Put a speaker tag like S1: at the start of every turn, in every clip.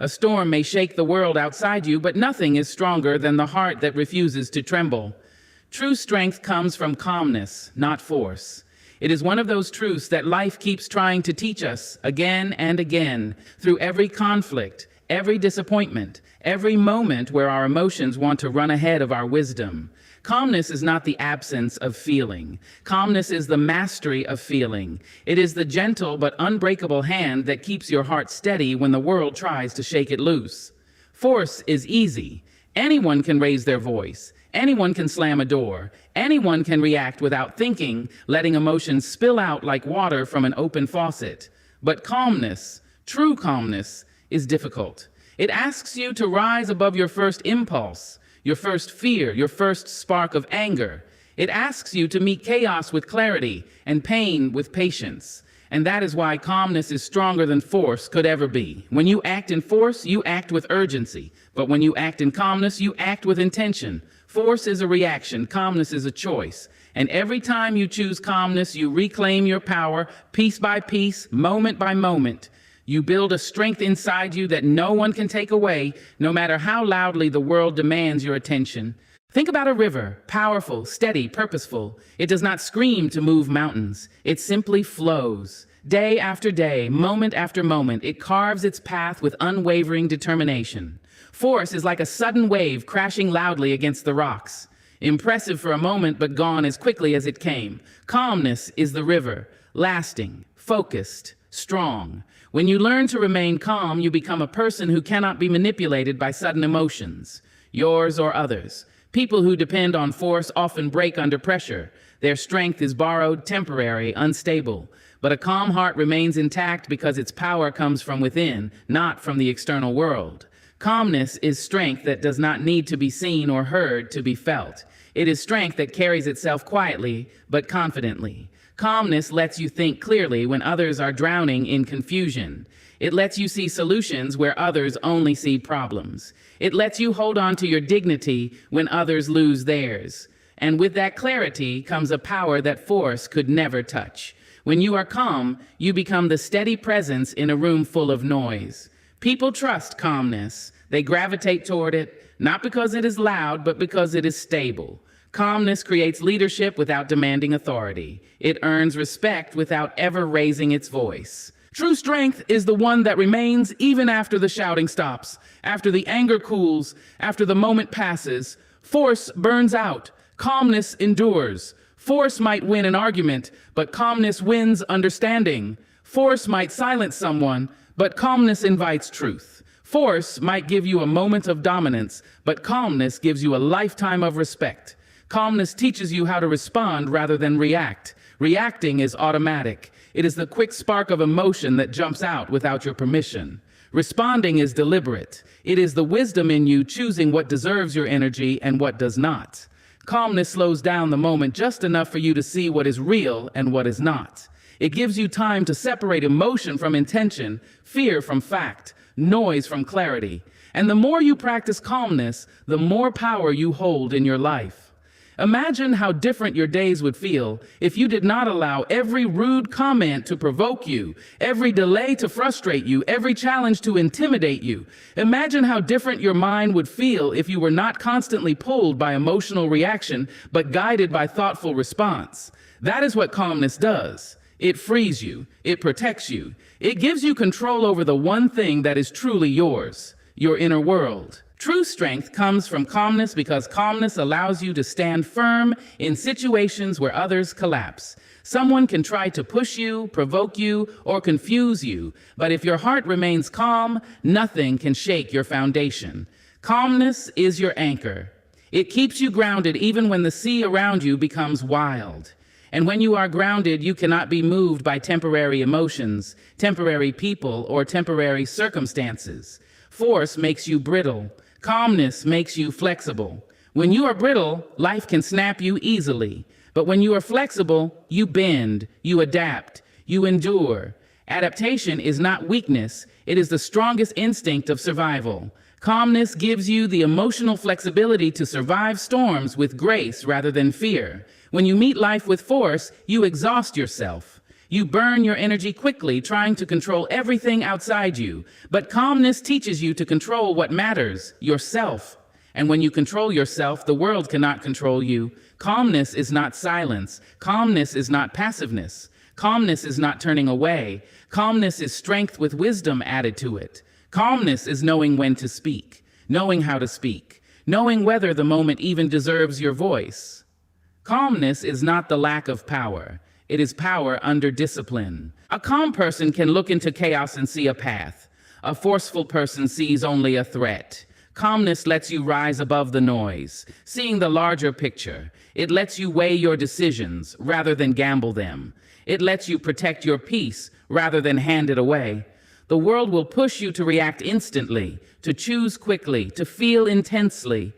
S1: A storm may shake the world outside you, but nothing is stronger than the heart that refuses to tremble. True strength comes from calmness, not force. It is one of those truths that life keeps trying to teach us again and again, through every conflict, every disappointment, every moment where our emotions want to run ahead of our wisdom. Calmness is not the absence of feeling. Calmness is the mastery of feeling. It is the gentle but unbreakable hand that keeps your heart steady when the world tries to shake it loose. Force is easy. Anyone can raise their voice. Anyone can slam a door. Anyone can react without thinking, letting emotions spill out like water from an open faucet. But calmness, true calmness, is difficult. It asks you to rise above your first impulse, your first fear, your first spark of anger. It asks you to meet chaos with clarity and pain with patience. And that is why calmness is stronger than force could ever be. When you act in force, you act with urgency. But when you act in calmness, you act with intention. Force is a reaction, calmness is a choice. And every time you choose calmness, you reclaim your power, piece by piece, moment by moment. You build a strength inside you that no one can take away, no matter how loudly the world demands your attention. Think about a river, powerful, steady, purposeful. It does not scream to move mountains. It simply flows. Day after day, moment after moment, it carves its path with unwavering determination. Force is like a sudden wave crashing loudly against the rocks. Impressive for a moment, but gone as quickly as it came. Calmness is the river, lasting, focused, strong. When you learn to remain calm, you become a person who cannot be manipulated by sudden emotions, yours or others. People who depend on force often break under pressure. Their strength is borrowed, temporary, unstable. But a calm heart remains intact because its power comes from within, not from the external world. Calmness is strength that does not need to be seen or heard to be felt. It is strength that carries itself quietly, but confidently. Calmness lets you think clearly when others are drowning in confusion. It lets you see solutions where others only see problems. It lets you hold on to your dignity when others lose theirs. And with that clarity comes a power that force could never touch. When you are calm, you become the steady presence in a room full of noise. People trust calmness. They gravitate toward it, not because it is loud, but because it is stable. Calmness creates leadership without demanding authority. It earns respect without ever raising its voice. True strength is the one that remains even after the shouting stops, after the anger cools, after the moment passes. Force burns out. Calmness endures. Force might win an argument, but calmness wins understanding. Force might silence someone, but calmness invites truth. Force might give you a moment of dominance, but calmness gives you a lifetime of respect. Calmness teaches you how to respond rather than react. Reacting is automatic. It is the quick spark of emotion that jumps out without your permission. Responding is deliberate. It is the wisdom in you choosing what deserves your energy and what does not. Calmness slows down the moment just enough for you to see what is real and what is not. It gives you time to separate emotion from intention, fear from fact, noise from clarity. And the more you practice calmness, the more power you hold in your life. Imagine how different your days would feel if you did not allow every rude comment to provoke you, every delay to frustrate you, every challenge to intimidate you. Imagine how different your mind would feel if you were not constantly pulled by emotional reaction, but guided by thoughtful response. That is what calmness does. It frees you. It protects you. It gives you control over the one thing that is truly yours, your inner world. True strength comes from calmness because calmness allows you to stand firm in situations where others collapse. Someone can try to push you, provoke you, or confuse you, but if your heart remains calm, nothing can shake your foundation. Calmness is your anchor. It keeps you grounded even when the sea around you becomes wild. And when you are grounded, you cannot be moved by temporary emotions, temporary people, or temporary circumstances. Force makes you brittle. Calmness makes you flexible. When you are brittle, life can snap you easily. But when you are flexible, you bend, you adapt, you endure. Adaptation is not weakness. It is the strongest instinct of survival. Calmness gives you the emotional flexibility to survive storms with grace rather than fear. When you meet life with force, you exhaust yourself. You burn your energy quickly, trying to control everything outside you. But calmness teaches you to control what matters, yourself. And when you control yourself, the world cannot control you. Calmness is not silence. Calmness is not passiveness. Calmness is not turning away. Calmness is strength with wisdom added to it. Calmness is knowing when to speak, knowing how to speak, knowing whether the moment even deserves your voice. Calmness is not the lack of power. It is power under discipline. A calm person can look into chaos and see a path. A forceful person sees only a threat. Calmness lets you rise above the noise, seeing the larger picture. It lets you weigh your decisions rather than gamble them. It lets you protect your peace rather than hand it away. The world will push you to react instantly, to choose quickly, to feel intensely.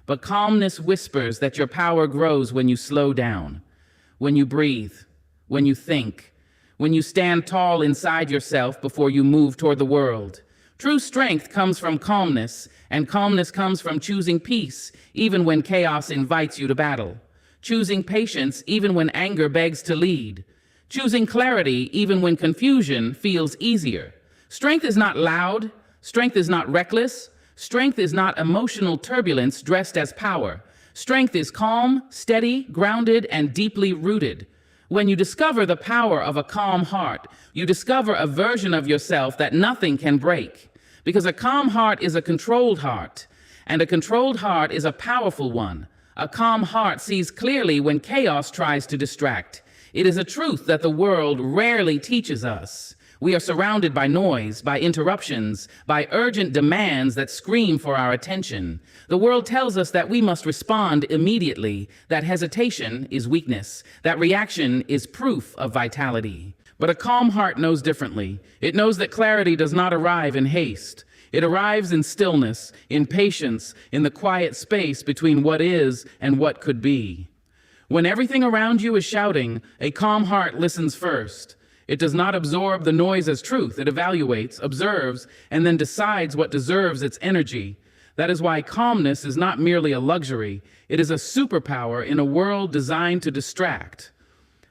S1: But calmness whispers that your power grows when you slow down, when you breathe, when you think, when you stand tall inside yourself before you move toward the world. True strength comes from calmness, and calmness comes from choosing peace, even when chaos invites you to battle. Choosing patience, even when anger begs to lead. Choosing clarity, even when confusion feels easier. Strength is not loud. Strength is not reckless. Strength is not emotional turbulence dressed as power. Strength is calm, steady, grounded, and deeply rooted. When you discover the power of a calm heart, you discover a version of yourself that nothing can break. Because a calm heart is a controlled heart, and a controlled heart is a powerful one. A calm heart sees clearly when chaos tries to distract. It is a truth that the world rarely teaches us. We are surrounded by noise, by interruptions, by urgent demands that scream for our attention. The world tells us that we must respond immediately, that hesitation is weakness, that reaction is proof of vitality. But a calm heart knows differently. It knows that clarity does not arrive in haste. It arrives in stillness, in patience, in the quiet space between what is and what could be. When everything around you is shouting, a calm heart listens first. It does not absorb the noise as truth. It evaluates, observes, and then decides what deserves its energy. That is why calmness is not merely a luxury. It is a superpower in a world designed to distract.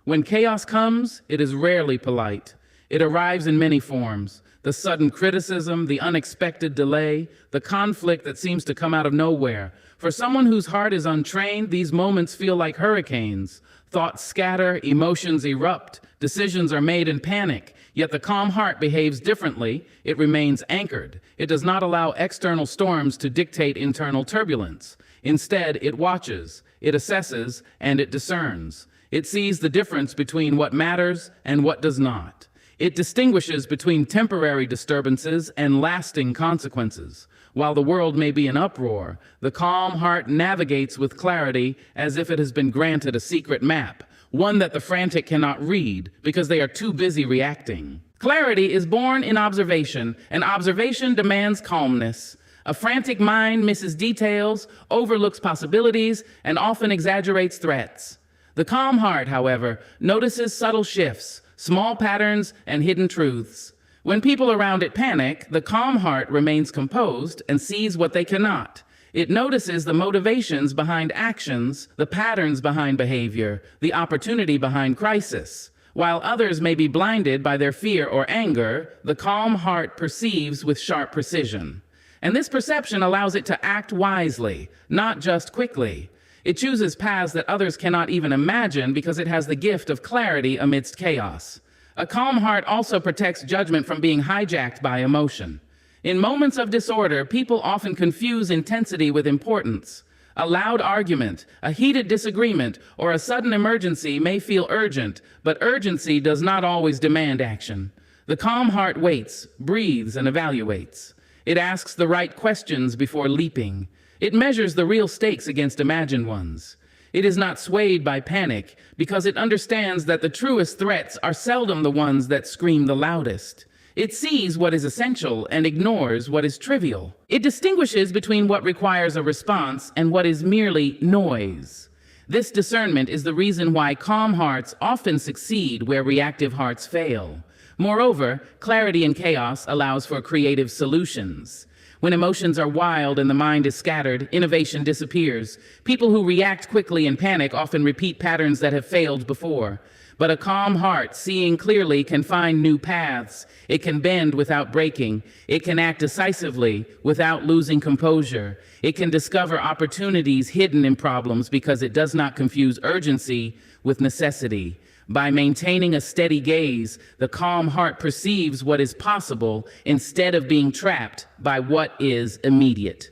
S1: When chaos comes, it is rarely polite. It arrives in many forms. The sudden criticism, the unexpected delay, the conflict that seems to come out of nowhere. For someone whose heart is untrained, these moments feel like hurricanes. Thoughts scatter, emotions erupt, decisions are made in panic. Yet the calm heart behaves differently. It remains anchored. It does not allow external storms to dictate internal turbulence. Instead, it watches, it assesses, and it discerns. It sees the difference between what matters and what does not. It distinguishes between temporary disturbances and lasting consequences. While the world may be in uproar, the calm heart navigates with clarity as if it has been granted a secret map, one that the frantic cannot read because they are too busy reacting. Clarity is born in observation, and observation demands calmness. A frantic mind misses details, overlooks possibilities, and often exaggerates threats. The calm heart, however, notices subtle shifts, small patterns, and hidden truths. When people around it panic, the calm heart remains composed and sees what they cannot. It notices the motivations behind actions, the patterns behind behavior, the opportunity behind crisis. While others may be blinded by their fear or anger, the calm heart perceives with sharp precision. And this perception allows it to act wisely, not just quickly. It chooses paths that others cannot even imagine because it has the gift of clarity amidst chaos. A calm heart also protects judgment from being hijacked by emotion. In moments of disorder, people often confuse intensity with importance. A loud argument, a heated disagreement, or a sudden emergency may feel urgent, but urgency does not always demand action. The calm heart waits, breathes, and evaluates. It asks the right questions before leaping. It measures the real stakes against imagined ones. It is not swayed by panic because it understands that the truest threats are seldom the ones that scream the loudest. It sees what is essential and ignores what is trivial. It distinguishes between what requires a response and what is merely noise. This discernment is the reason why calm hearts often succeed where reactive hearts fail. Moreover, clarity in chaos allows for creative solutions. When emotions are wild and the mind is scattered, innovation disappears. People who react quickly in panic often repeat patterns that have failed before. But a calm heart, seeing clearly, can find new paths. It can bend without breaking. It can act decisively without losing composure. It can discover opportunities hidden in problems because it does not confuse urgency with necessity. By maintaining a steady gaze, the calm heart perceives what is possible instead of being trapped by what is immediate.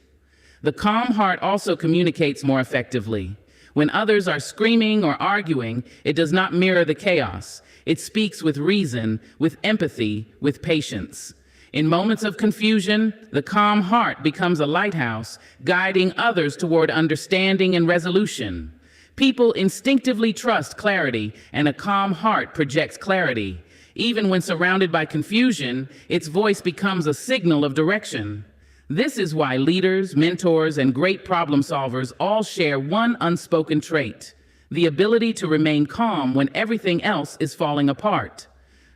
S1: The calm heart also communicates more effectively. When others are screaming or arguing, it does not mirror the chaos. It speaks with reason, with empathy, with patience. In moments of confusion, the calm heart becomes a lighthouse, guiding others toward understanding and resolution. People instinctively trust clarity, and a calm heart projects clarity. Even when surrounded by confusion, its voice becomes a signal of direction. This is why leaders, mentors, and great problem solvers all share one unspoken trait: the ability to remain calm when everything else is falling apart.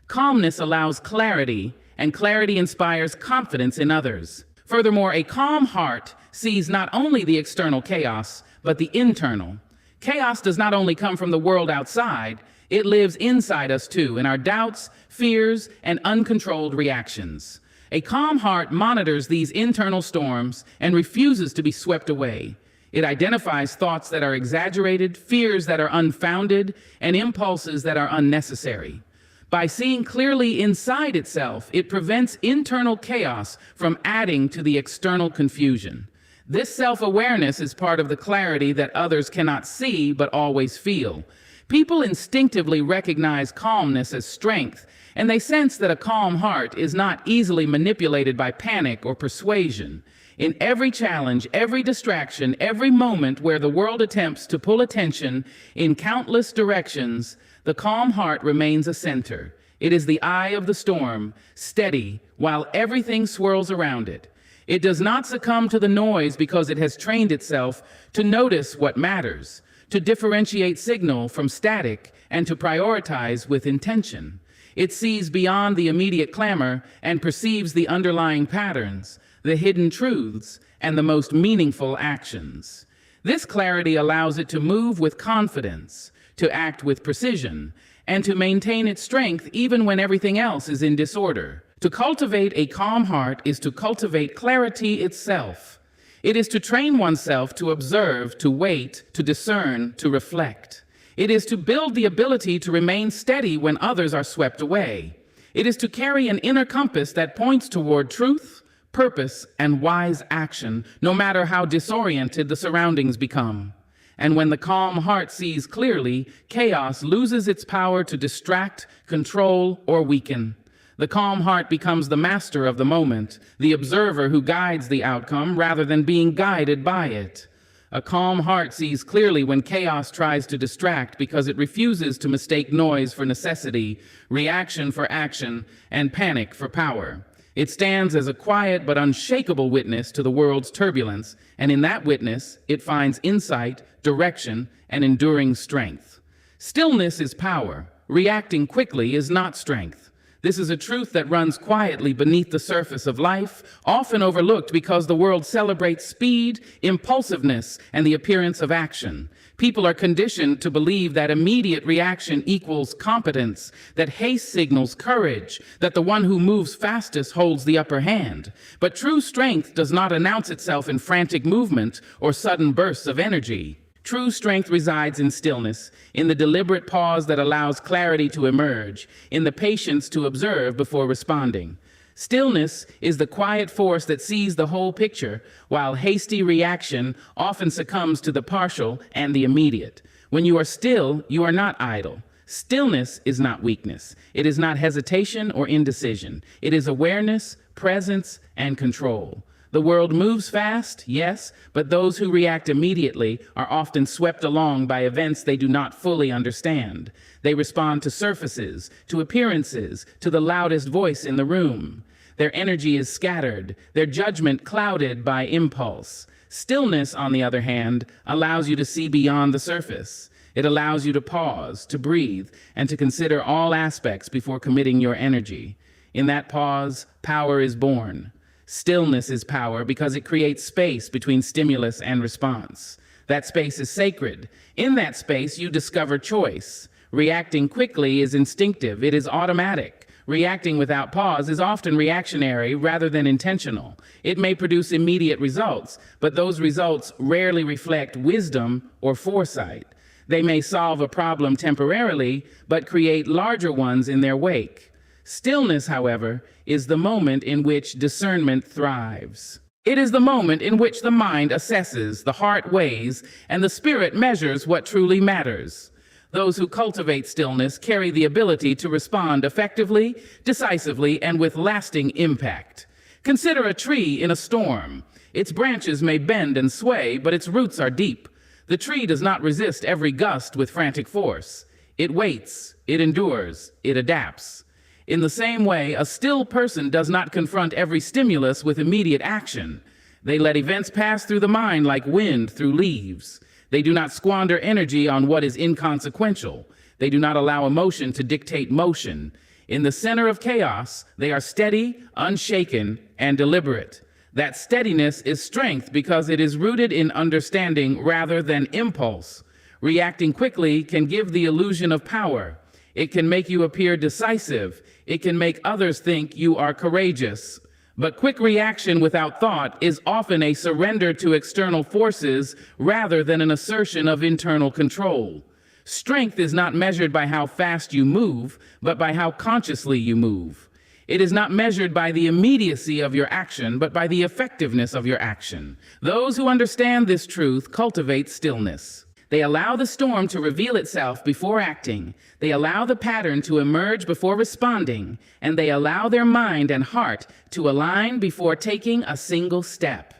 S1: Calmness allows clarity, and clarity inspires confidence in others. Furthermore, a calm heart sees not only the external chaos, but the internal. Chaos does not only come from the world outside, it lives inside us too, in our doubts, fears, and uncontrolled reactions. A calm heart monitors these internal storms and refuses to be swept away. It identifies thoughts that are exaggerated, fears that are unfounded, and impulses that are unnecessary. By seeing clearly inside itself, it prevents internal chaos from adding to the external confusion. This self-awareness is part of the clarity that others cannot see but always feel. People instinctively recognize calmness as strength, and they sense that a calm heart is not easily manipulated by panic or persuasion. In every challenge, every distraction, every moment where the world attempts to pull attention in countless directions, the calm heart remains a center. It is the eye of the storm, steady, while everything swirls around it. It does not succumb to the noise because it has trained itself to notice what matters, to differentiate signal from static, and to prioritize with intention. It sees beyond the immediate clamor and perceives the underlying patterns, the hidden truths, and the most meaningful actions. This clarity allows it to move with confidence, to act with precision, and to maintain its strength even when everything else is in disorder. To cultivate a calm heart is to cultivate clarity itself. It is to train oneself to observe, to wait, to discern, to reflect. It is to build the ability to remain steady when others are swept away. It is to carry an inner compass that points toward truth, purpose, and wise action, no matter how disoriented the surroundings become. And when the calm heart sees clearly, chaos loses its power to distract, control, or weaken. The calm heart becomes the master of the moment, the observer who guides the outcome rather than being guided by it. A calm heart sees clearly when chaos tries to distract because it refuses to mistake noise for necessity, reaction for action, and panic for power. It stands as a quiet but unshakable witness to the world's turbulence, and in that witness, it finds insight, direction, and enduring strength. Stillness is power. Reacting quickly is not strength. This is a truth that runs quietly beneath the surface of life, often overlooked because the world celebrates speed, impulsiveness, and the appearance of action. People are conditioned to believe that immediate reaction equals competence, that haste signals courage, that the one who moves fastest holds the upper hand. But true strength does not announce itself in frantic movement or sudden bursts of energy. True strength resides in stillness, in the deliberate pause that allows clarity to emerge, in the patience to observe before responding. Stillness is the quiet force that sees the whole picture, while hasty reaction often succumbs to the partial and the immediate. When you are still, you are not idle. Stillness is not weakness. It is not hesitation or indecision. It is awareness, presence, and control. The world moves fast, yes, but those who react immediately are often swept along by events they do not fully understand. They respond to surfaces, to appearances, to the loudest voice in the room. Their energy is scattered, their judgment clouded by impulse. Stillness, on the other hand, allows you to see beyond the surface. It allows you to pause, to breathe, and to consider all aspects before committing your energy. In that pause, power is born. Stillness is power because it creates space between stimulus and response. That space is sacred. In that space, you discover choice. Reacting quickly is instinctive, it is automatic. Reacting without pause is often reactionary rather than intentional. It may produce immediate results, but those results rarely reflect wisdom or foresight. They may solve a problem temporarily, but create larger ones in their wake. Stillness, however, is the moment in which discernment thrives. It is the moment in which the mind assesses, the heart weighs, and the spirit measures what truly matters. Those who cultivate stillness carry the ability to respond effectively, decisively, and with lasting impact. Consider a tree in a storm. Its branches may bend and sway, but its roots are deep. The tree does not resist every gust with frantic force. It waits, it endures, it adapts. In the same way, a still person does not confront every stimulus with immediate action. They let events pass through the mind like wind through leaves. They do not squander energy on what is inconsequential. They do not allow emotion to dictate motion. In the center of chaos, they are steady, unshaken, and deliberate. That steadiness is strength because it is rooted in understanding rather than impulse. Reacting quickly can give the illusion of power. It can make you appear decisive. It can make others think you are courageous. But quick reaction without thought is often a surrender to external forces rather than an assertion of internal control. Strength is not measured by how fast you move, but by how consciously you move. It is not measured by the immediacy of your action, but by the effectiveness of your action. Those who understand this truth cultivate stillness. They allow the storm to reveal itself before acting. They allow the pattern to emerge before responding. And they allow their mind and heart to align before taking a single step.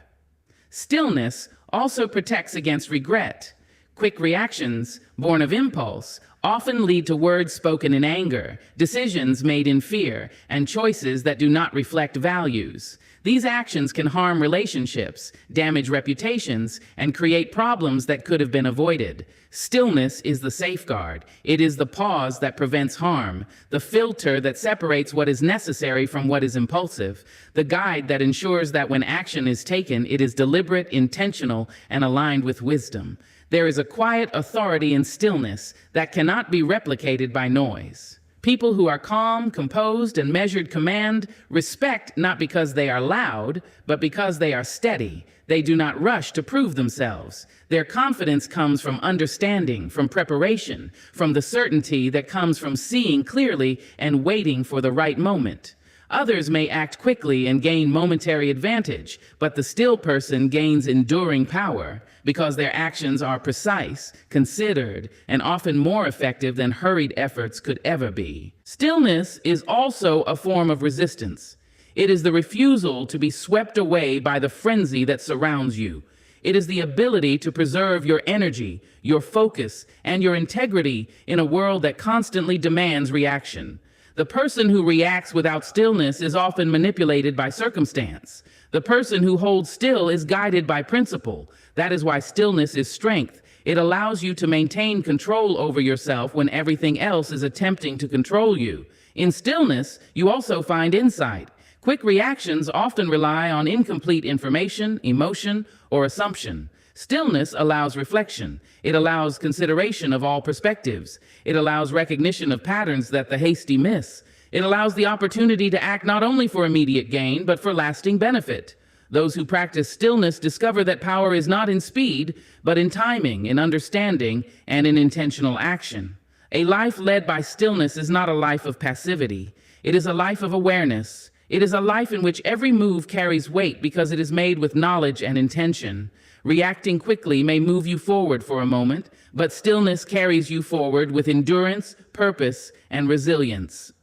S1: Stillness also protects against regret. Quick reactions, born of impulse, often lead to words spoken in anger, decisions made in fear, and choices that do not reflect values. These actions can harm relationships, damage reputations, and create problems that could have been avoided. Stillness is the safeguard. It is the pause that prevents harm, the filter that separates what is necessary from what is impulsive, the guide that ensures that when action is taken, it is deliberate, intentional, and aligned with wisdom. There is a quiet authority in stillness that cannot be replicated by noise. People who are calm, composed, and measured command respect not because they are loud, but because they are steady. They do not rush to prove themselves. Their confidence comes from understanding, from preparation, from the certainty that comes from seeing clearly and waiting for the right moment. Others may act quickly and gain momentary advantage, but the still person gains enduring power because their actions are precise, considered, and often more effective than hurried efforts could ever be. Stillness is also a form of resistance. It is the refusal to be swept away by the frenzy that surrounds you. It is the ability to preserve your energy, your focus, and your integrity in a world that constantly demands reaction. The person who reacts without stillness is often manipulated by circumstance. The person who holds still is guided by principle. That is why stillness is strength. It allows you to maintain control over yourself when everything else is attempting to control you. In stillness, you also find insight. Quick reactions often rely on incomplete information, emotion, or assumption. Stillness allows reflection. It allows consideration of all perspectives. It allows recognition of patterns that the hasty miss. It allows the opportunity to act not only for immediate gain, but for lasting benefit. Those who practice stillness discover that power is not in speed, but in timing, in understanding, and in intentional action. A life led by stillness is not a life of passivity. It is a life of awareness. It is a life in which every move carries weight because it is made with knowledge and intention. Reacting quickly may move you forward for a moment, but stillness carries you forward with endurance, purpose, and resilience.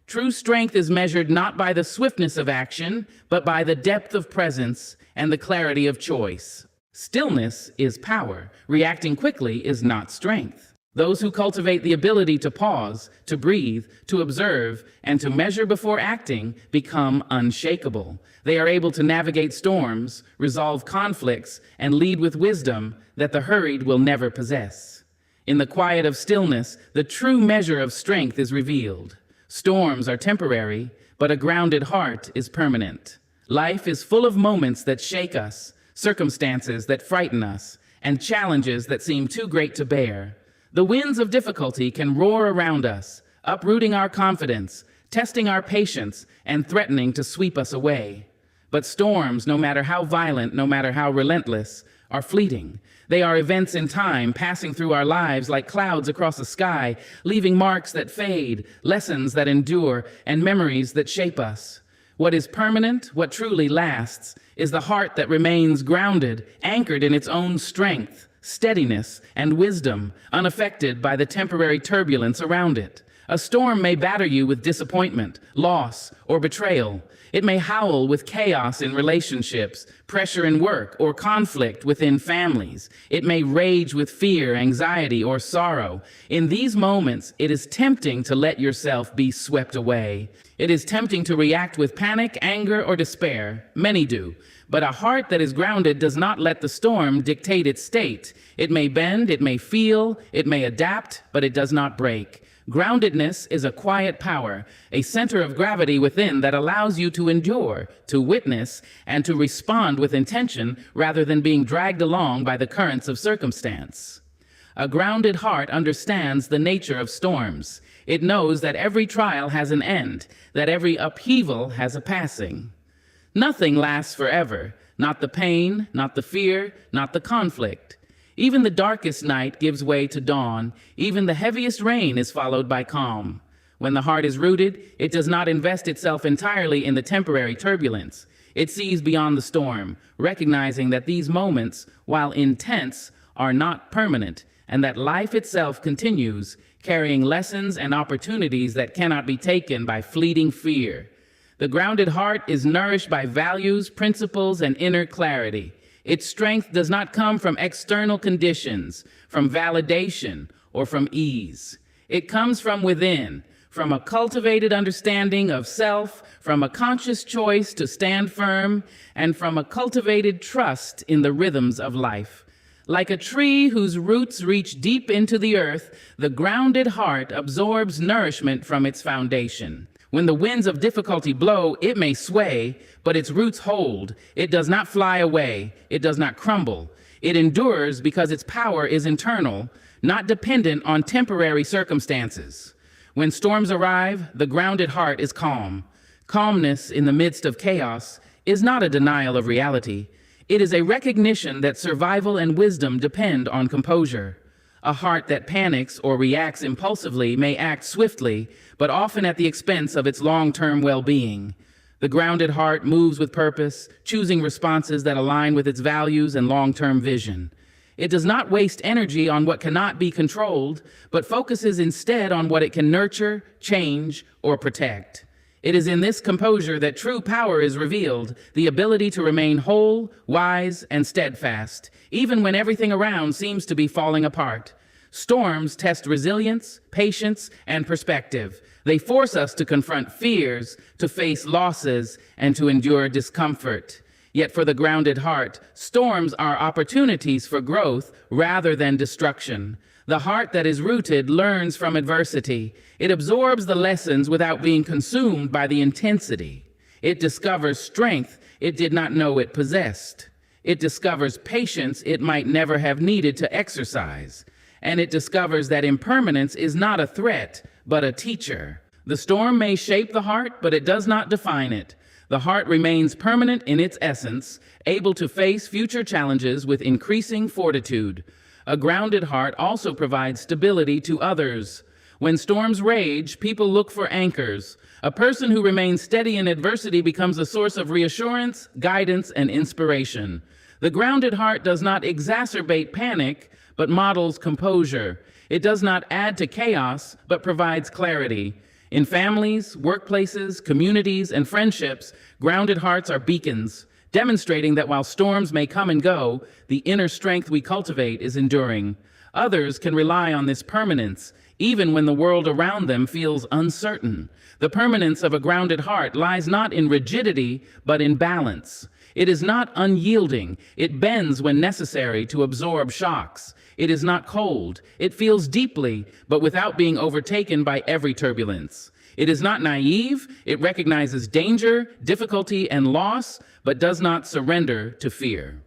S1: True strength is measured not by the swiftness of action, but by the depth of presence and the clarity of choice. Stillness is power. Reacting quickly is not strength. Those who cultivate the ability to pause, to breathe, to observe, and to measure before acting become unshakable. They are able to navigate storms, resolve conflicts, and lead with wisdom that the hurried will never possess. In the quiet of stillness, the true measure of strength is revealed. Storms are temporary, but a grounded heart is permanent. Life is full of moments that shake us, circumstances that frighten us, and challenges that seem too great to bear. The winds of difficulty can roar around us, uprooting our confidence, testing our patience, and threatening to sweep us away. But storms, no matter how violent, no matter how relentless, are fleeting. They are events in time, passing through our lives like clouds across the sky, leaving marks that fade, lessons that endure, and memories that shape us. What is permanent, what truly lasts, is the heart that remains grounded, anchored in its own strength, steadiness, and wisdom, unaffected by the temporary turbulence around it. A storm may batter you with disappointment, loss, or betrayal. It may howl with chaos in relationships, pressure in work, or conflict within families. It may rage with fear, anxiety, or sorrow. In these moments, it is tempting to let yourself be swept away. It is tempting to react with panic, anger, or despair. Many do. But a heart that is grounded does not let the storm dictate its state. It may bend, it may feel, it may adapt, but it does not break. Groundedness is a quiet power, a center of gravity within that allows you to endure, to witness, and to respond with intention rather than being dragged along by the currents of circumstance. A grounded heart understands the nature of storms. It knows that every trial has an end, that every upheaval has a passing. Nothing lasts forever, not the pain, not the fear, not the conflict. Even the darkest night gives way to dawn. Even the heaviest rain is followed by calm. When the heart is rooted, it does not invest itself entirely in the temporary turbulence. It sees beyond the storm, recognizing that these moments, while intense, are not permanent, and that life itself continues, carrying lessons and opportunities that cannot be taken by fleeting fear. The grounded heart is nourished by values, principles, and inner clarity. Its strength does not come from external conditions, from validation, or from ease. It comes from within, from a cultivated understanding of self, from a conscious choice to stand firm, and from a cultivated trust in the rhythms of life. Like a tree whose roots reach deep into the earth, the grounded heart absorbs nourishment from its foundation. When the winds of difficulty blow, it may sway, but its roots hold. It does not fly away. It does not crumble. It endures because its power is internal, not dependent on temporary circumstances. When storms arrive, the grounded heart is calm. Calmness in the midst of chaos is not a denial of reality. It is a recognition that survival and wisdom depend on composure. A heart that panics or reacts impulsively may act swiftly, but often at the expense of its long-term well-being. The grounded heart moves with purpose, choosing responses that align with its values and long-term vision. It does not waste energy on what cannot be controlled, but focuses instead on what it can nurture, change, or protect. It is in this composure that true power is revealed, the ability to remain whole, wise, and steadfast, even when everything around seems to be falling apart. Storms test resilience, patience, and perspective. They force us to confront fears, to face losses, and to endure discomfort. Yet for the grounded heart, storms are opportunities for growth rather than destruction. The heart that is rooted learns from adversity. It absorbs the lessons without being consumed by the intensity. It discovers strength it did not know it possessed. It discovers patience it might never have needed to exercise. And it discovers that impermanence is not a threat, but a teacher. The storm may shape the heart, but it does not define it. The heart remains permanent in its essence, able to face future challenges with increasing fortitude. A grounded heart also provides stability to others. When storms rage, people look for anchors. A person who remains steady in adversity becomes a source of reassurance, guidance, and inspiration. The grounded heart does not exacerbate panic, but models composure. It does not add to chaos, but provides clarity. In families, workplaces, communities, and friendships, grounded hearts are beacons, demonstrating that while storms may come and go, the inner strength we cultivate is enduring. Others can rely on this permanence, even when the world around them feels uncertain. The permanence of a grounded heart lies not in rigidity, but in balance. It is not unyielding. It bends when necessary to absorb shocks. It is not cold. It feels deeply, but without being overtaken by every turbulence. It is not naive. It recognizes danger, difficulty, and loss, but does not surrender to fear.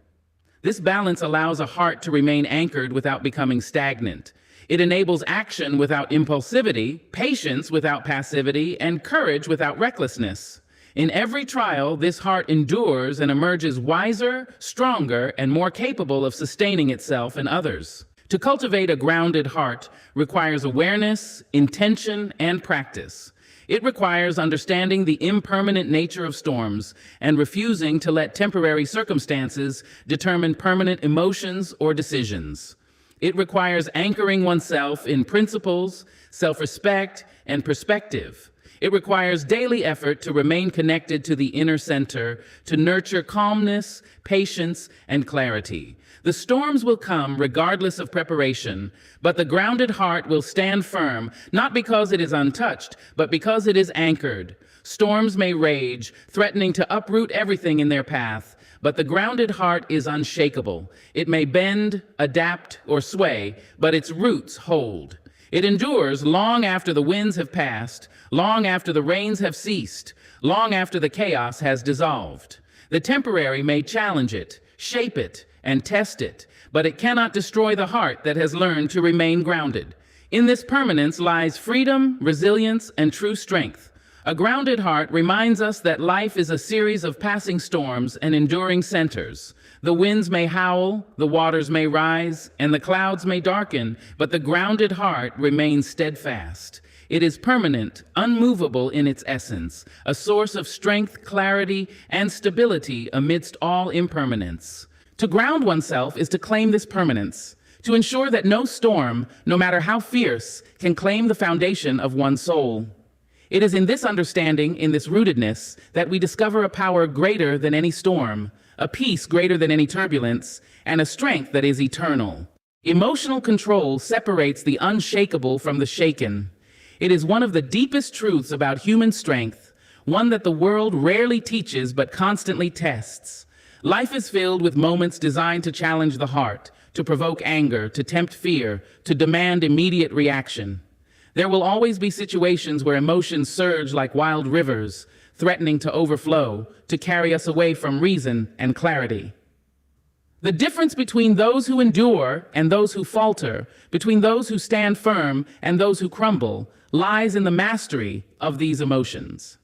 S1: This balance allows a heart to remain anchored without becoming stagnant. It enables action without impulsivity, patience without passivity, and courage without recklessness. In every trial, this heart endures and emerges wiser, stronger, and more capable of sustaining itself and others. To cultivate a grounded heart requires awareness, intention, and practice. It requires understanding the impermanent nature of storms and refusing to let temporary circumstances determine permanent emotions or decisions. It requires anchoring oneself in principles, self-respect, and perspective. It requires daily effort to remain connected to the inner center, to nurture calmness, patience, and clarity. The storms will come regardless of preparation, but the grounded heart will stand firm, not because it is untouched, but because it is anchored. Storms may rage, threatening to uproot everything in their path, but the grounded heart is unshakable. It may bend, adapt, or sway, but its roots hold. It endures long after the winds have passed, long after the rains have ceased, long after the chaos has dissolved. The temporary may challenge it, shape it, and test it, but it cannot destroy the heart that has learned to remain grounded. In this permanence lies freedom, resilience, and true strength. A grounded heart reminds us that life is a series of passing storms and enduring centers. The winds may howl, the waters may rise, and the clouds may darken, but the grounded heart remains steadfast. It is permanent, unmovable in its essence, a source of strength, clarity, and stability amidst all impermanence. To ground oneself is to claim this permanence, to ensure that no storm, no matter how fierce, can claim the foundation of one's soul. It is in this understanding, in this rootedness, that we discover a power greater than any storm, a peace greater than any turbulence, and a strength that is eternal. Emotional control separates the unshakable from the shaken. It is one of the deepest truths about human strength, one that the world rarely teaches but constantly tests. Life is filled with moments designed to challenge the heart, to provoke anger, to tempt fear, to demand immediate reaction. There will always be situations where emotions surge like wild rivers, threatening to overflow, to carry us away from reason and clarity. The difference between those who endure and those who falter, between those who stand firm and those who crumble, lies in the mastery of these emotions.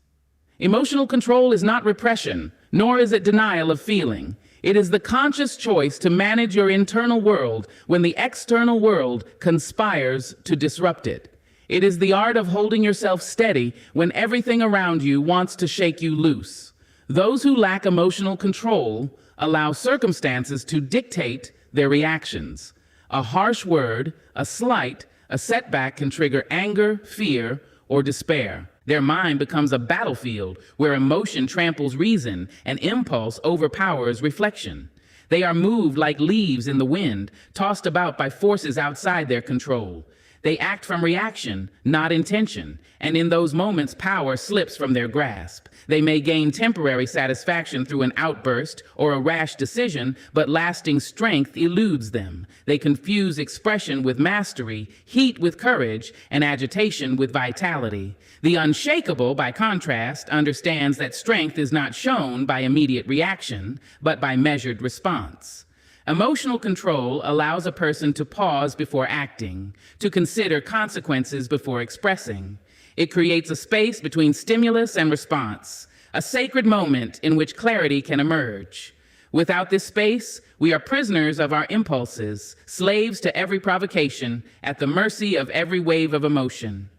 S1: Emotional control is not repression, nor is it denial of feeling. It is the conscious choice to manage your internal world when the external world conspires to disrupt it. It is the art of holding yourself steady when everything around you wants to shake you loose. Those who lack emotional control allow circumstances to dictate their reactions. A harsh word, a slight, a setback can trigger anger, fear, or despair. Their mind becomes a battlefield where emotion tramples reason and impulse overpowers reflection. They are moved like leaves in the wind, tossed about by forces outside their control. They act from reaction, not intention, and in those moments power slips from their grasp. They may gain temporary satisfaction through an outburst or a rash decision, but lasting strength eludes them. They confuse expression with mastery, heat with courage, and agitation with vitality. The unshakable, by contrast, understands that strength is not shown by immediate reaction, but by measured response. Emotional control allows a person to pause before acting, to consider consequences before expressing. It creates a space between stimulus and response, a sacred moment in which clarity can emerge. Without this space, we are prisoners of our impulses, slaves to every provocation, at the mercy of every wave of emotion.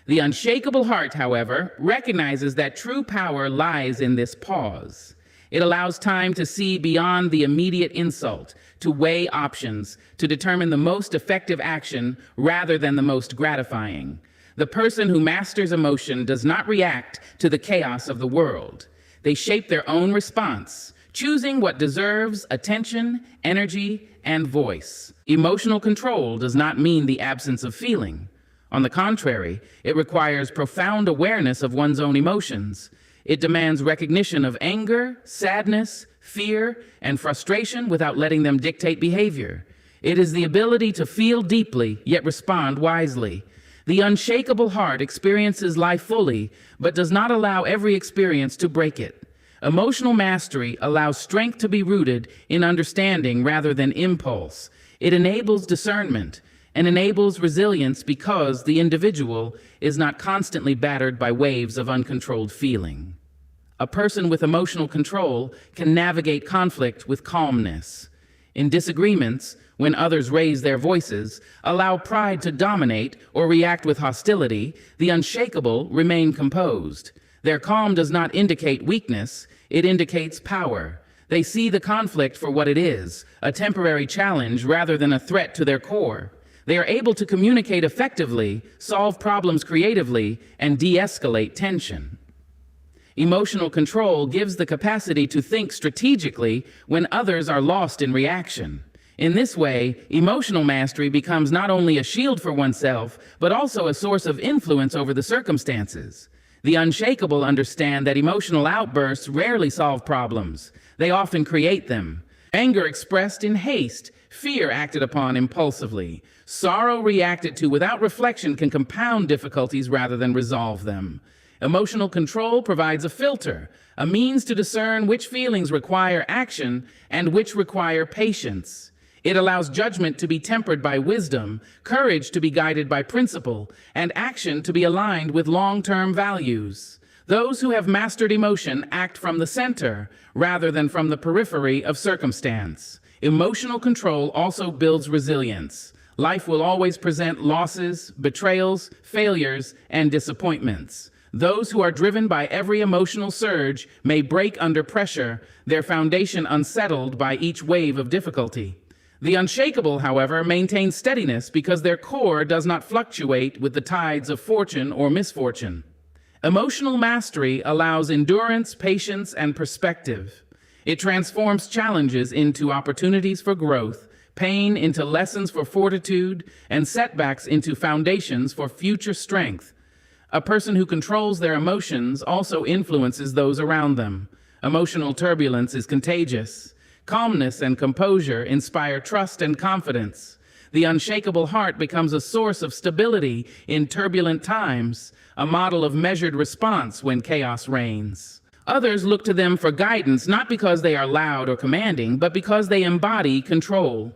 S1: The unshakable heart, however, recognizes that true power lies in this pause. It allows time to see beyond the immediate insult, to weigh options, to determine the most effective action rather than the most gratifying. The person who masters emotion does not react to the chaos of the world. They shape their own response, choosing what deserves attention, energy, and voice. Emotional control does not mean the absence of feeling. On the contrary, it requires profound awareness of one's own emotions. It demands recognition of anger, sadness, fear, and frustration without letting them dictate behavior. It is the ability to feel deeply, yet respond wisely. The unshakable heart experiences life fully, but does not allow every experience to break it. Emotional mastery allows strength to be rooted in understanding rather than impulse. It enables discernment, and enables resilience because the individual is not constantly battered by waves of uncontrolled feeling. A person with emotional control can navigate conflict with calmness. In disagreements, when others raise their voices, allow pride to dominate, or react with hostility, the unshakable remain composed. Their calm does not indicate weakness, it indicates power. They see the conflict for what it is, a temporary challenge rather than a threat to their core. They are able to communicate effectively, solve problems creatively, and de-escalate tension. Emotional control gives the capacity to think strategically when others are lost in reaction. In this way, emotional mastery becomes not only a shield for oneself, but also a source of influence over the circumstances. The unshakable understand that emotional outbursts rarely solve problems. They often create them. Anger expressed in haste, fear acted upon impulsively, sorrow reacted to without reflection can compound difficulties rather than resolve them. Emotional control provides a filter, a means to discern which feelings require action and which require patience. It allows judgment to be tempered by wisdom, courage to be guided by principle, and action to be aligned with long-term values. Those who have mastered emotion act from the center rather than from the periphery of circumstance. Emotional control also builds resilience. Life will always present losses, betrayals, failures, and disappointments. Those who are driven by every emotional surge may break under pressure, their foundation unsettled by each wave of difficulty. The unshakable, however, maintain steadiness because their core does not fluctuate with the tides of fortune or misfortune. Emotional mastery allows endurance, patience, and perspective. It transforms challenges into opportunities for growth, pain into lessons for fortitude, and setbacks into foundations for future strength. A person who controls their emotions also influences those around them. Emotional turbulence is contagious. Calmness and composure inspire trust and confidence. The unshakable heart becomes a source of stability in turbulent times, a model of measured response when chaos reigns. Others look to them for guidance not because they are loud or commanding, but because they embody control.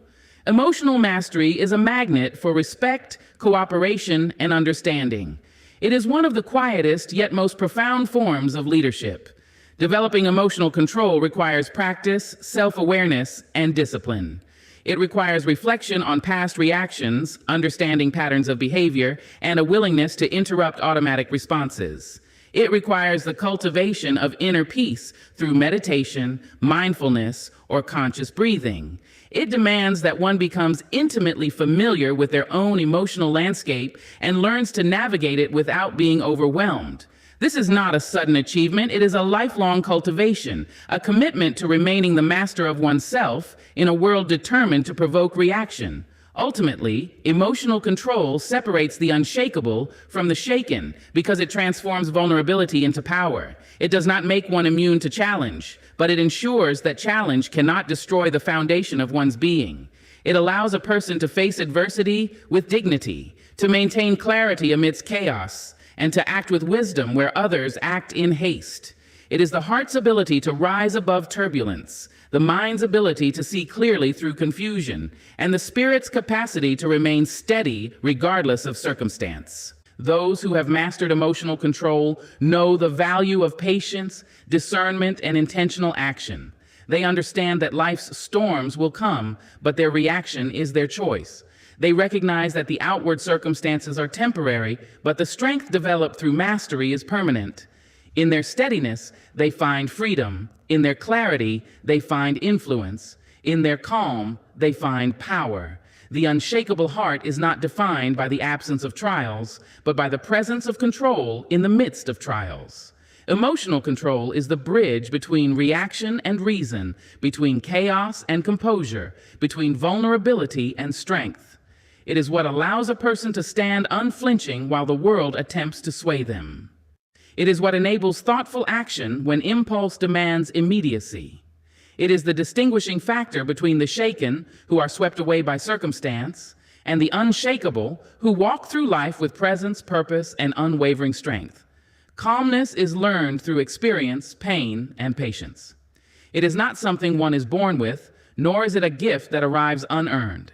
S1: Emotional mastery is a magnet for respect, cooperation, and understanding. It is one of the quietest yet most profound forms of leadership. Developing emotional control requires practice, self-awareness, and discipline. It requires reflection on past reactions, understanding patterns of behavior, and a willingness to interrupt automatic responses. It requires the cultivation of inner peace through meditation, mindfulness, or conscious breathing. It demands that one becomes intimately familiar with their own emotional landscape and learns to navigate it without being overwhelmed. This is not a sudden achievement, it is a lifelong cultivation, a commitment to remaining the master of oneself in a world determined to provoke reaction. Ultimately, emotional control separates the unshakable from the shaken because it transforms vulnerability into power. It does not make one immune to challenge, but it ensures that challenge cannot destroy the foundation of one's being. It allows a person to face adversity with dignity, to maintain clarity amidst chaos, and to act with wisdom where others act in haste. It is the heart's ability to rise above turbulence, the mind's ability to see clearly through confusion, and the spirit's capacity to remain steady regardless of circumstance. Those who have mastered emotional control know the value of patience, discernment, and intentional action. They understand that life's storms will come, but their reaction is their choice. They recognize that the outward circumstances are temporary, but the strength developed through mastery is permanent. In their steadiness, they find freedom. In their clarity, they find influence. In their calm, they find power. The unshakable heart is not defined by the absence of trials, but by the presence of control in the midst of trials. Emotional control is the bridge between reaction and reason, between chaos and composure, between vulnerability and strength. It is what allows a person to stand unflinching while the world attempts to sway them. It is what enables thoughtful action when impulse demands immediacy. It is the distinguishing factor between the shaken, who are swept away by circumstance, and the unshakable, who walk through life with presence, purpose, and unwavering strength. Calmness is learned through experience, pain, and patience. It is not something one is born with, nor is it a gift that arrives unearned.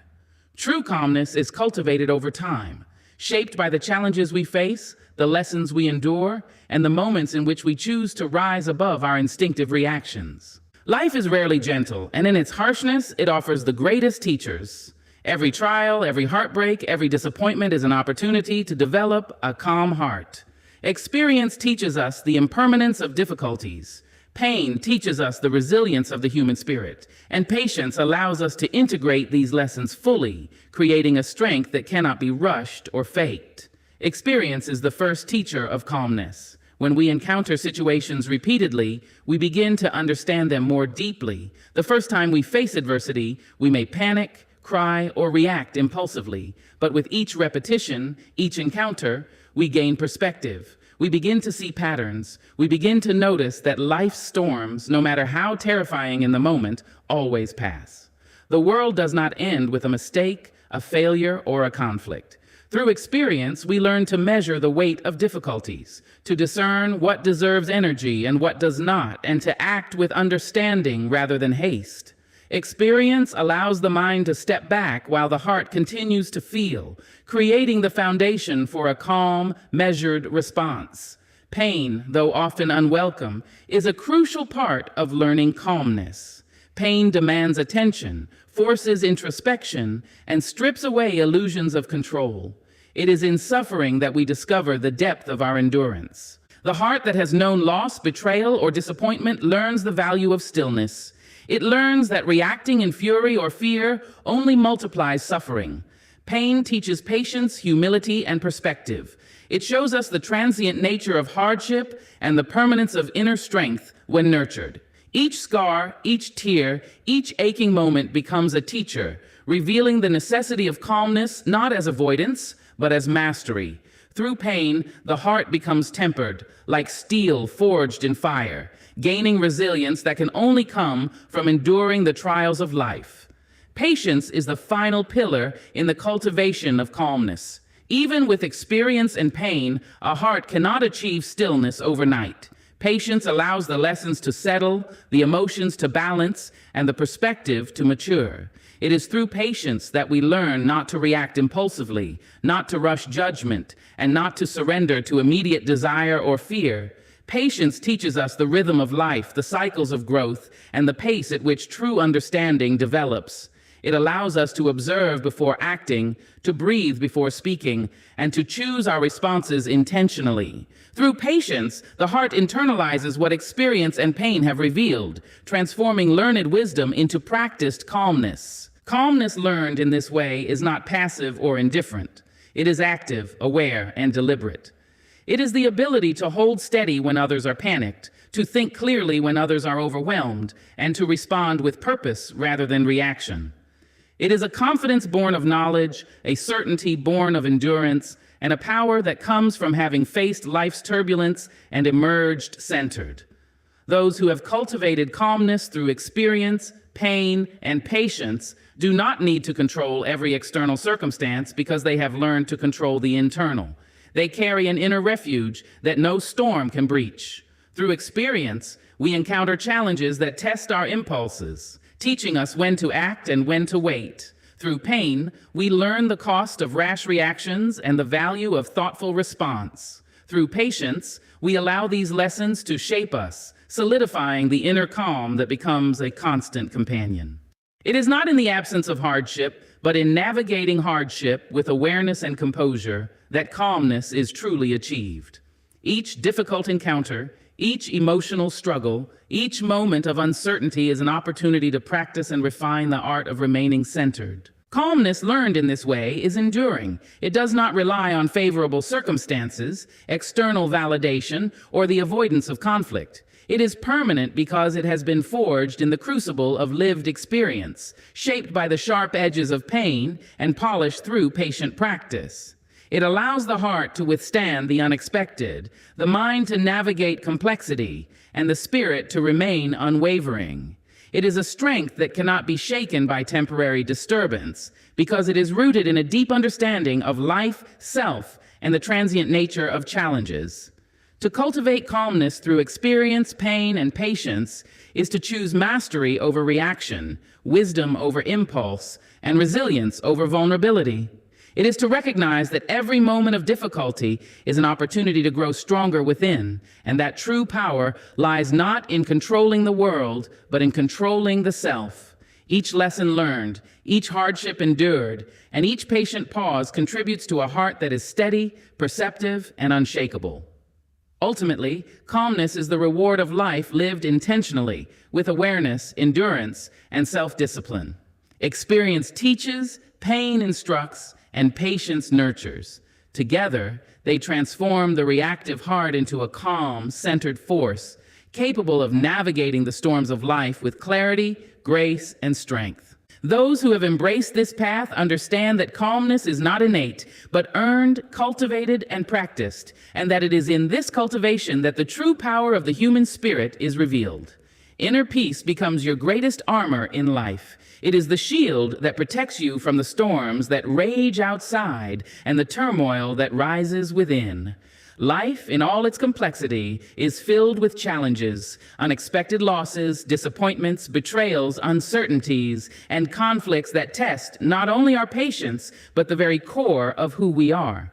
S1: True calmness is cultivated over time, shaped by the challenges we face, the lessons we endure, and the moments in which we choose to rise above our instinctive reactions. Life is rarely gentle, and in its harshness, it offers the greatest teachers. Every trial, every heartbreak, every disappointment is an opportunity to develop a calm heart. Experience teaches us the impermanence of difficulties. Pain teaches us the resilience of the human spirit, and patience allows us to integrate these lessons fully, creating a strength that cannot be rushed or faked. Experience is the first teacher of calmness. When we encounter situations repeatedly, we begin to understand them more deeply. The first time we face adversity, we may panic, cry, or react impulsively. But with each repetition, each encounter, we gain perspective. We begin to see patterns. We begin to notice that life's storms, no matter how terrifying in the moment, always pass. The world does not end with a mistake, a failure, or a conflict. Through experience, we learn to measure the weight of difficulties, to discern what deserves energy and what does not, and to act with understanding rather than haste. Experience allows the mind to step back while the heart continues to feel, creating the foundation for a calm, measured response. Pain, though often unwelcome, is a crucial part of learning calmness. Pain demands attention, forces introspection, and strips away illusions of control. It is in suffering that we discover the depth of our endurance. The heart that has known loss, betrayal, or disappointment learns the value of stillness. It learns that reacting in fury or fear only multiplies suffering. Pain teaches patience, humility, and perspective. It shows us the transient nature of hardship and the permanence of inner strength when nurtured. Each scar, each tear, each aching moment becomes a teacher, revealing the necessity of calmness not as avoidance, but as mastery. Through pain, the heart becomes tempered, like steel forged in fire, gaining resilience that can only come from enduring the trials of life. Patience is the final pillar in the cultivation of calmness. Even with experience and pain, a heart cannot achieve stillness overnight. Patience allows the lessons to settle, the emotions to balance, and the perspective to mature. It is through patience that we learn not to react impulsively, not to rush judgment, and not to surrender to immediate desire or fear. Patience teaches us the rhythm of life, the cycles of growth, and the pace at which true understanding develops. It allows us to observe before acting, to breathe before speaking, and to choose our responses intentionally. Through patience, the heart internalizes what experience and pain have revealed, transforming learned wisdom into practiced calmness. Calmness learned in this way is not passive or indifferent. It is active, aware, and deliberate. It is the ability to hold steady when others are panicked, to think clearly when others are overwhelmed, and to respond with purpose rather than reaction. It is a confidence born of knowledge, a certainty born of endurance, and a power that comes from having faced life's turbulence and emerged centered. Those who have cultivated calmness through experience, pain, and patience do not need to control every external circumstance because they have learned to control the internal. They carry an inner refuge that no storm can breach. Through experience, we encounter challenges that test our impulses, teaching us when to act and when to wait. Through pain, we learn the cost of rash reactions and the value of thoughtful response. Through patience, we allow these lessons to shape us, solidifying the inner calm that becomes a constant companion. It is not in the absence of hardship, but in navigating hardship with awareness and composure that calmness is truly achieved. Each difficult encounter, each emotional struggle, each moment of uncertainty is an opportunity to practice and refine the art of remaining centered. Calmness learned in this way is enduring. It does not rely on favorable circumstances, external validation, or the avoidance of conflict. It is permanent because it has been forged in the crucible of lived experience, shaped by the sharp edges of pain and polished through patient practice. It allows the heart to withstand the unexpected, the mind to navigate complexity, and the spirit to remain unwavering. It is a strength that cannot be shaken by temporary disturbance, because it is rooted in a deep understanding of life, self, and the transient nature of challenges. To cultivate calmness through experience, pain, and patience is to choose mastery over reaction, wisdom over impulse, and resilience over vulnerability. It is to recognize that every moment of difficulty is an opportunity to grow stronger within, and that true power lies not in controlling the world, but in controlling the self. Each lesson learned, each hardship endured, and each patient pause contributes to a heart that is steady, perceptive, and unshakable. Ultimately, calmness is the reward of life lived intentionally, with awareness, endurance, and self-discipline. Experience teaches, pain instructs, and patience nurtures. Together, they transform the reactive heart into a calm, centered force, capable of navigating the storms of life with clarity, grace, and strength. Those who have embraced this path understand that calmness is not innate, but earned, cultivated, and practiced, and that it is in this cultivation that the true power of the human spirit is revealed. Inner peace becomes your greatest armor in life. It is the shield that protects you from the storms that rage outside and the turmoil that rises within. Life, in all its complexity, is filled with challenges, unexpected losses, disappointments, betrayals, uncertainties, and conflicts that test not only our patience, but the very core of who we are.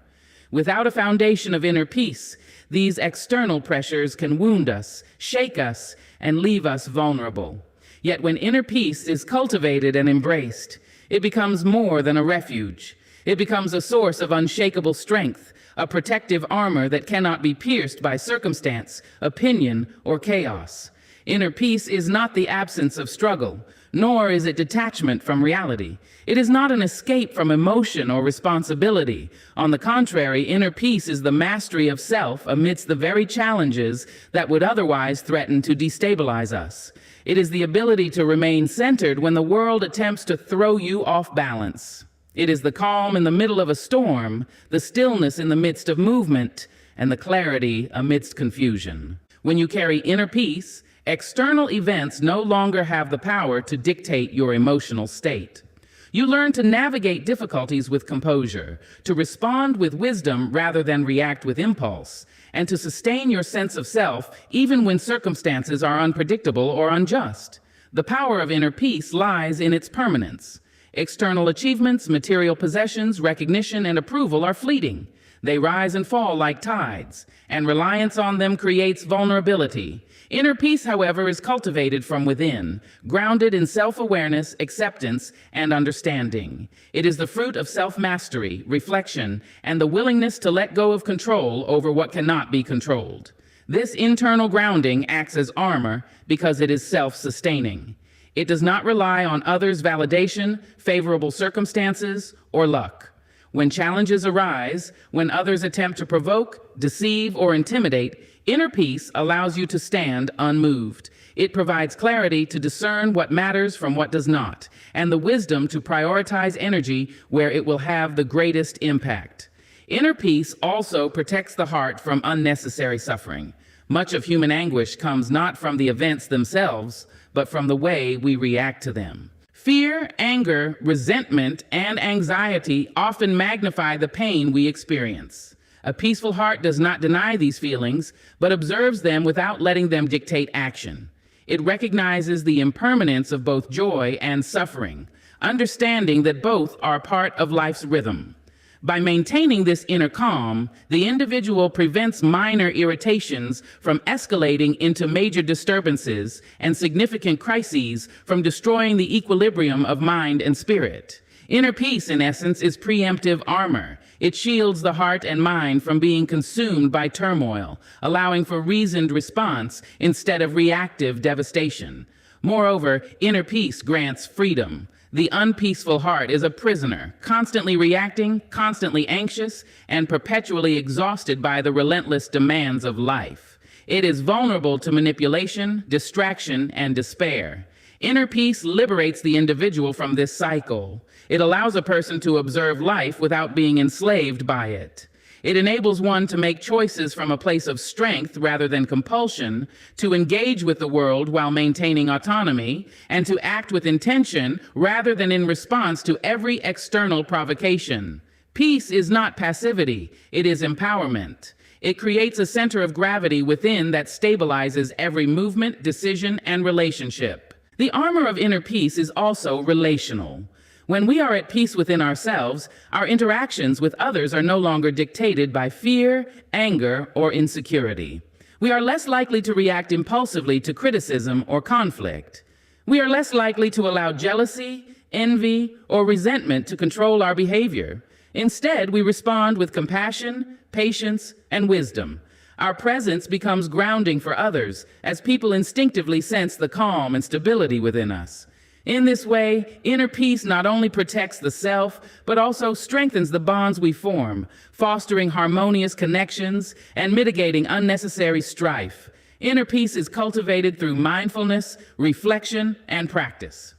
S1: Without a foundation of inner peace, these external pressures can wound us, shake us, and leave us vulnerable. Yet when inner peace is cultivated and embraced, it becomes more than a refuge. It becomes a source of unshakable strength, a protective armor that cannot be pierced by circumstance, opinion, or chaos. Inner peace is not the absence of struggle, nor is it detachment from reality. It is not an escape from emotion or responsibility. On the contrary, inner peace is the mastery of self amidst the very challenges that would otherwise threaten to destabilize us. It is the ability to remain centered when the world attempts to throw you off balance. It is the calm in the middle of a storm, the stillness in the midst of movement, and the clarity amidst confusion. When you carry inner peace, external events no longer have the power to dictate your emotional state. You learn to navigate difficulties with composure, to respond with wisdom rather than react with impulse, and to sustain your sense of self even when circumstances are unpredictable or unjust. The power of inner peace lies in its permanence. External achievements, material possessions, recognition, and approval are fleeting. They rise and fall like tides, and reliance on them creates vulnerability. Inner peace, however, is cultivated from within, grounded in self-awareness, acceptance, and understanding. It is the fruit of self-mastery, reflection, and the willingness to let go of control over what cannot be controlled. This internal grounding acts as armor because it is self-sustaining. It does not rely on others' validation, favorable circumstances, or luck. When challenges arise, when others attempt to provoke, deceive, or intimidate, inner peace allows you to stand unmoved. It provides clarity to discern what matters from what does not, and the wisdom to prioritize energy where it will have the greatest impact. Inner peace also protects the heart from unnecessary suffering. Much of human anguish comes not from the events themselves, but from the way we react to them. Fear, anger, resentment, and anxiety often magnify the pain we experience. A peaceful heart does not deny these feelings, but observes them without letting them dictate action. It recognizes the impermanence of both joy and suffering, understanding that both are part of life's rhythm. By maintaining this inner calm, the individual prevents minor irritations from escalating into major disturbances and significant crises from destroying the equilibrium of mind and spirit. Inner peace, in essence, is preemptive armor. It shields the heart and mind from being consumed by turmoil, allowing for reasoned response instead of reactive devastation. Moreover, inner peace grants freedom. The unpeaceful heart is a prisoner, constantly reacting, constantly anxious, and perpetually exhausted by the relentless demands of life. It is vulnerable to manipulation, distraction, and despair. Inner peace liberates the individual from this cycle. It allows a person to observe life without being enslaved by it. It enables one to make choices from a place of strength rather than compulsion, to engage with the world while maintaining autonomy, and to act with intention rather than in response to every external provocation. Peace is not passivity, it is empowerment. It creates a center of gravity within that stabilizes every movement, decision, and relationship. The armor of inner peace is also relational. When we are at peace within ourselves, our interactions with others are no longer dictated by fear, anger, or insecurity. We are less likely to react impulsively to criticism or conflict. We are less likely to allow jealousy, envy, or resentment to control our behavior. Instead, we respond with compassion, patience, and wisdom. Our presence becomes grounding for others as people instinctively sense the calm and stability within us. In this way, inner peace not only protects the self, but also strengthens the bonds we form, fostering harmonious connections and mitigating unnecessary strife. Inner peace is cultivated through mindfulness, reflection, and practice.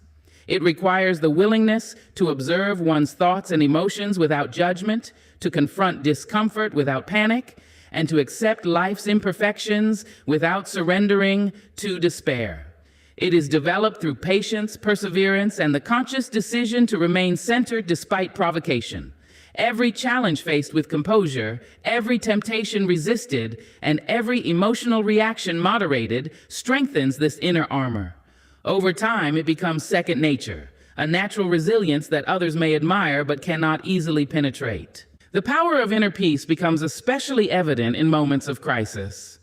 S1: It requires the willingness to observe one's thoughts and emotions without judgment, to confront discomfort without panic, and to accept life's imperfections without surrendering to despair. It is developed through patience, perseverance, and the conscious decision to remain centered despite provocation. Every challenge faced with composure, every temptation resisted, and every emotional reaction moderated strengthens this inner armor. Over time, it becomes second nature, a natural resilience that others may admire but cannot easily penetrate. The power of inner peace becomes especially evident in moments of crisis.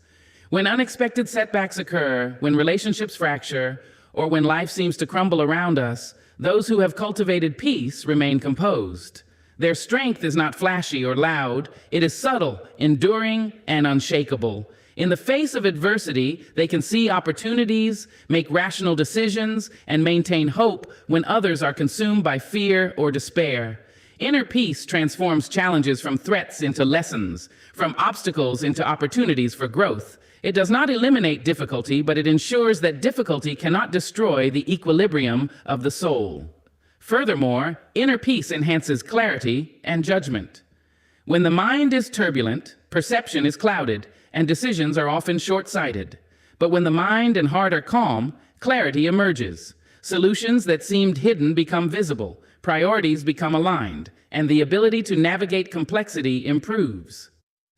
S1: When unexpected setbacks occur, when relationships fracture, or when life seems to crumble around us, those who have cultivated peace remain composed. Their strength is not flashy or loud, it is subtle, enduring, and unshakable. In the face of adversity, they can see opportunities, make rational decisions, and maintain hope when others are consumed by fear or despair. Inner peace transforms challenges from threats into lessons, from obstacles into opportunities for growth. It does not eliminate difficulty, but it ensures that difficulty cannot destroy the equilibrium of the soul. Furthermore, inner peace enhances clarity and judgment. When the mind is turbulent, perception is clouded, and decisions are often short-sighted. But when the mind and heart are calm, clarity emerges. Solutions that seemed hidden become visible, priorities become aligned, and the ability to navigate complexity improves.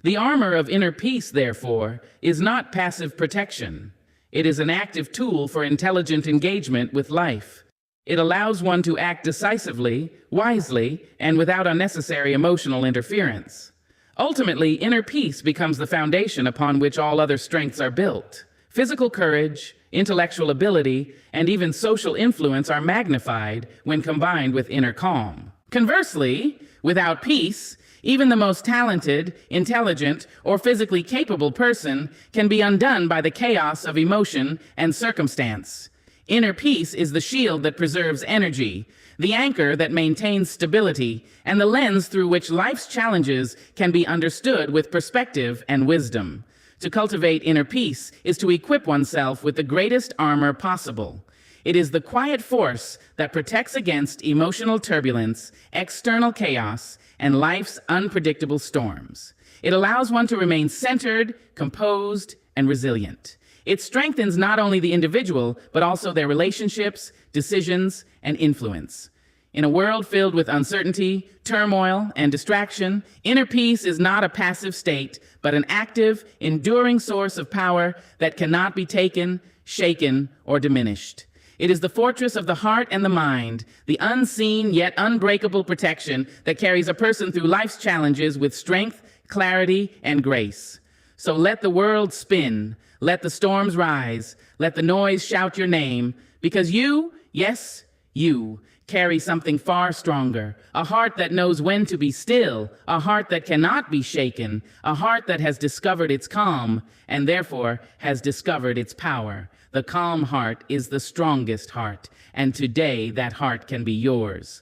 S1: The armor of inner peace, therefore, is not passive protection. It is an active tool for intelligent engagement with life. It allows one to act decisively, wisely, and without unnecessary emotional interference. Ultimately, inner peace becomes the foundation upon which all other strengths are built. Physical courage, intellectual ability, and even social influence are magnified when combined with inner calm. Conversely, without peace, even the most talented, intelligent, or physically capable person can be undone by the chaos of emotion and circumstance. Inner peace is the shield that preserves energy, the anchor that maintains stability, and the lens through which life's challenges can be understood with perspective and wisdom. To cultivate inner peace is to equip oneself with the greatest armor possible. It is the quiet force that protects against emotional turbulence, external chaos, and life's unpredictable storms. It allows one to remain centered, composed, and resilient. It strengthens not only the individual, but also their relationships, decisions, and influence. In a world filled with uncertainty, turmoil, and distraction, inner peace is not a passive state, but an active, enduring source of power that cannot be taken, shaken, or diminished. It is the fortress of the heart and the mind, the unseen yet unbreakable protection that carries a person through life's challenges with strength, clarity, and grace. So let the world spin, let the storms rise, let the noise shout your name, because you, yes, you, carry something far stronger, a heart that knows when to be still, a heart that cannot be shaken, a heart that has discovered its calm, and therefore has discovered its power. The calm heart is the strongest heart, and today that heart can be yours.